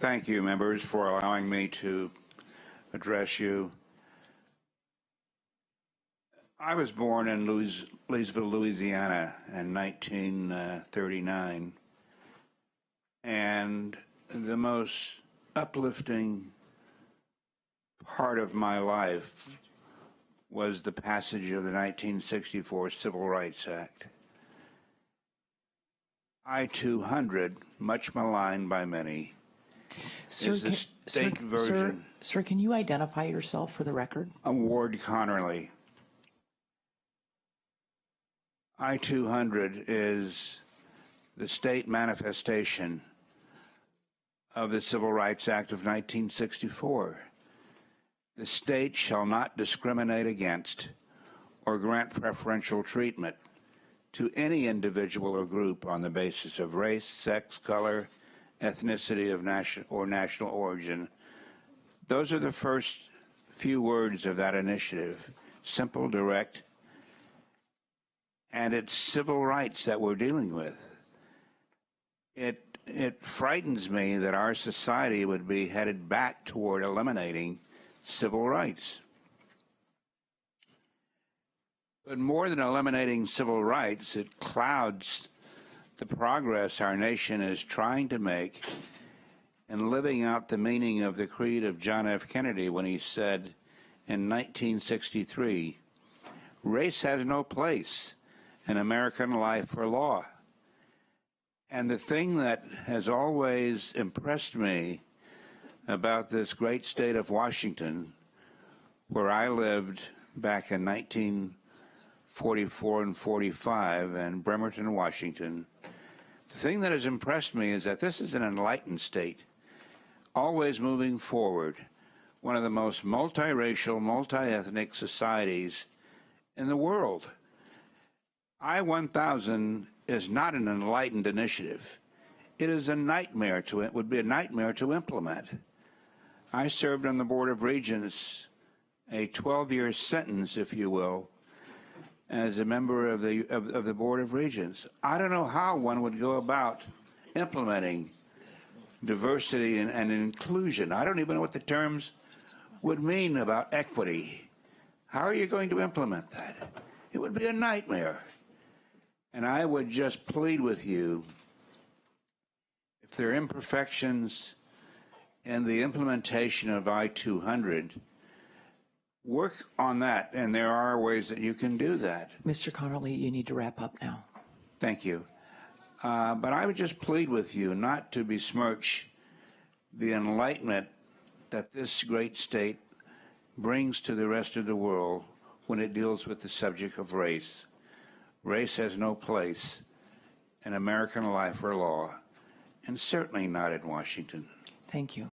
Thank you, members, for allowing me to address you. I was born in Leesville, Louisiana in 1939, and the most uplifting part of my life was the passage of the 1964 Civil Rights Act. I-1000, much maligned by many, is the state version. Sir, can you identify yourself for the record? Ward Connerly. I-1000 is the state manifestation of the Civil Rights Act of 1964. The state shall not discriminate against or grant preferential treatment to any individual or group on the basis of race, sex, color, ethnicity of national origin. Those are the first few words of that initiative. Simple, direct, and it's civil rights that we're dealing with. It frightens me that our society would be headed back toward eliminating civil rights. But more than eliminating civil rights, it clouds the progress our nation is trying to make in living out the meaning of the creed of John F. Kennedy when he said in 1963, "Race has no place in American life or law." And the thing that has always impressed me about this great state of Washington, where I lived back in 1944 and 45 in Bremerton, Washington, the thing that has impressed me is that this is an enlightened state, always moving forward, one of the most multiracial, multi-ethnic societies in the world. I-1000 is not an enlightened initiative. It is a nightmare it would be a nightmare to implement. I served on the Board of Regents, a 12-year sentence, if you will, as a member of the Board of Regents. I don't know how one would go about implementing diversity and inclusion. I don't even know what the terms would mean about equity. How are you going to implement that? It would be a nightmare. And I would just plead with you, if there are imperfections in the implementation of I-200, work on that, and there are ways that you can do that. Mr. Connerly, you need to wrap up now. Thank you. But I would just plead with you not to besmirch the enlightenment that this great state brings to the rest of the world when it deals with the subject of race. Race has no place in American life or law, and certainly not in Washington. Thank you.